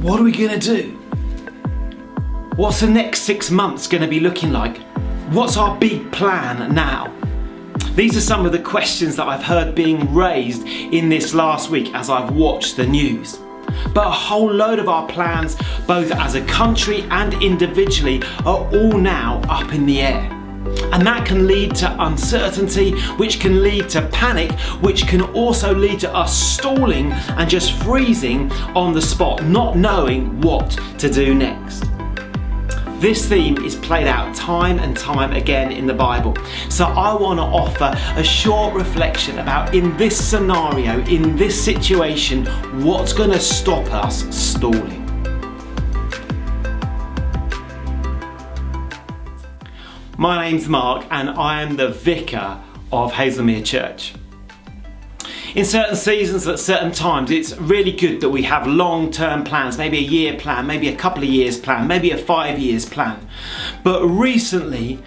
What are we going to do? What's the next 6 months going to be looking like? What's our big plan now? These are some of the questions that I've heard being raised in this last week as I've watched the news. But a whole load of our plans, both as a country and individually, are all now up in the air. And that can lead to uncertainty, which can lead to panic, which can also lead to us stalling and just freezing on the spot, not knowing what to do next. This theme is played out time and time again in the Bible. So I want to offer a short reflection about, in this scenario, in this situation, what's going to stop us stalling. My name's Mark and I am the vicar of Hazelmere Church. In certain seasons, at certain times, it's really good that we have long-term plans, maybe a year plan, maybe a couple of years plan, maybe a 5 years plan. But recently,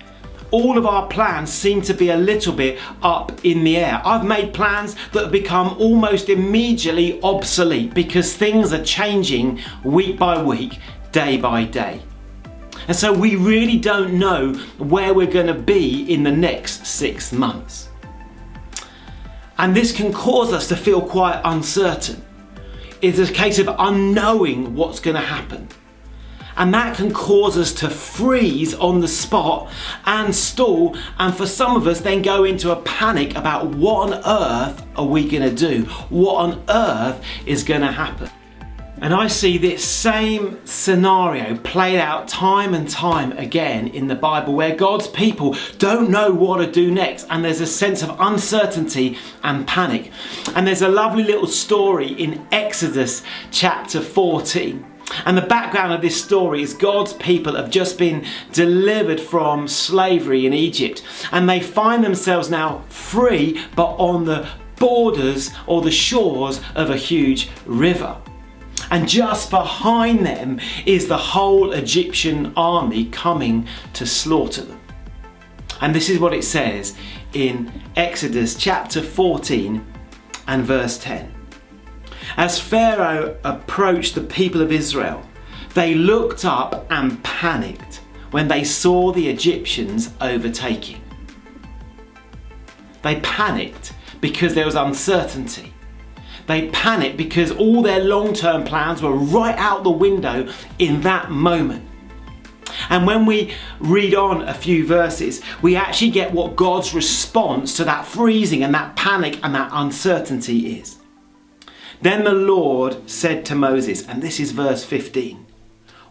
all of our plans seem to be a little bit up in the air. I've made plans that have become almost immediately obsolete because things are changing week by week, day by day. And so we really don't know where we're going to be in the next 6 months. And this can cause us to feel quite uncertain. It's a case of unknowing what's going to happen. And that can cause us to freeze on the spot and stall, and for some of us then go into a panic about what on earth are we going to do? What on earth is going to happen? And I see this same scenario played out time and time again in the Bible, where God's people don't know what to do next, and there's a sense of uncertainty and panic. And there's a lovely little story in Exodus chapter 14. And the background of this story is God's people have just been delivered from slavery in Egypt, and they find themselves now free, but on the borders or the shores of a huge river. And just behind them is the whole Egyptian army coming to slaughter them. And this is what it says in Exodus chapter 14 and verse 10. As Pharaoh approached the people of Israel, they looked up and panicked when they saw the Egyptians overtaking. They panicked because there was uncertainty. They panicked because all their long-term plans were right out the window in that moment. And when we read on a few verses, we actually get what God's response to that freezing and that panic and that uncertainty is. Then the Lord said to Moses, and this is verse 15,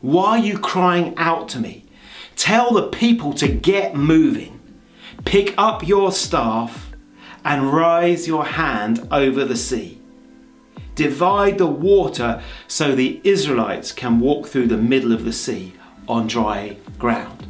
"Why are you crying out to me? Tell the people to get moving. Pick up your staff and raise your hand over the sea. Divide the water so the Israelites can walk through the middle of the sea on dry ground."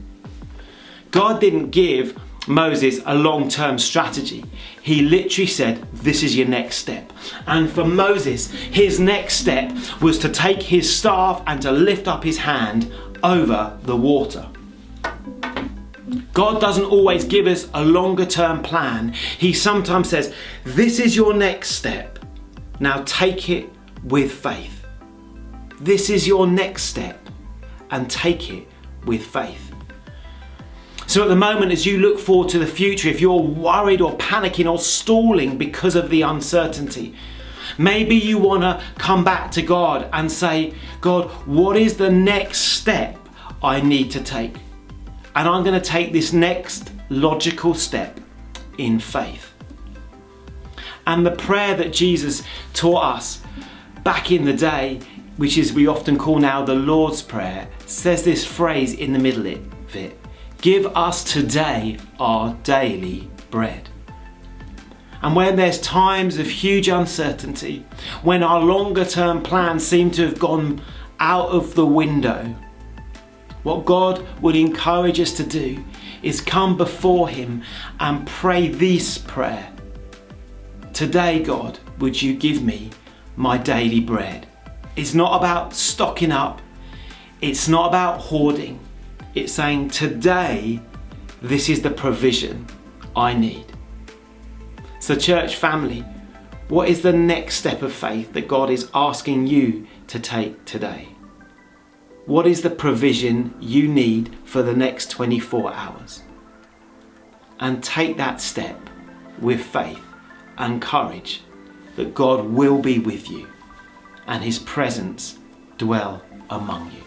God didn't give Moses a long-term strategy. He literally said, this is your next step. And for Moses, his next step was to take his staff and to lift up his hand over the water. God doesn't always give us a longer-term plan. He sometimes says, this is your next step. Now take it with faith. This is your next step, and take it with faith. So at the moment, as you look forward to the future, if you're worried or panicking or stalling because of the uncertainty, maybe you want to come back to God and say, God, what is the next step I need to take? And I'm going to take this next logical step in faith. And the prayer that Jesus taught us back in the day, which is we often call now the Lord's Prayer, says this phrase in the middle of it: give us today our daily bread. And when there's times of huge uncertainty, when our longer term plans seem to have gone out of the window, what God would encourage us to do is come before Him and pray this prayer. Today, God, would you give me my daily bread? It's not about stocking up. It's not about hoarding. It's saying, today, this is the provision I need. So church family, what is the next step of faith that God is asking you to take today? What is the provision you need for the next 24 hours? And take that step with faith and courage that God will be with you and his presence dwell among you.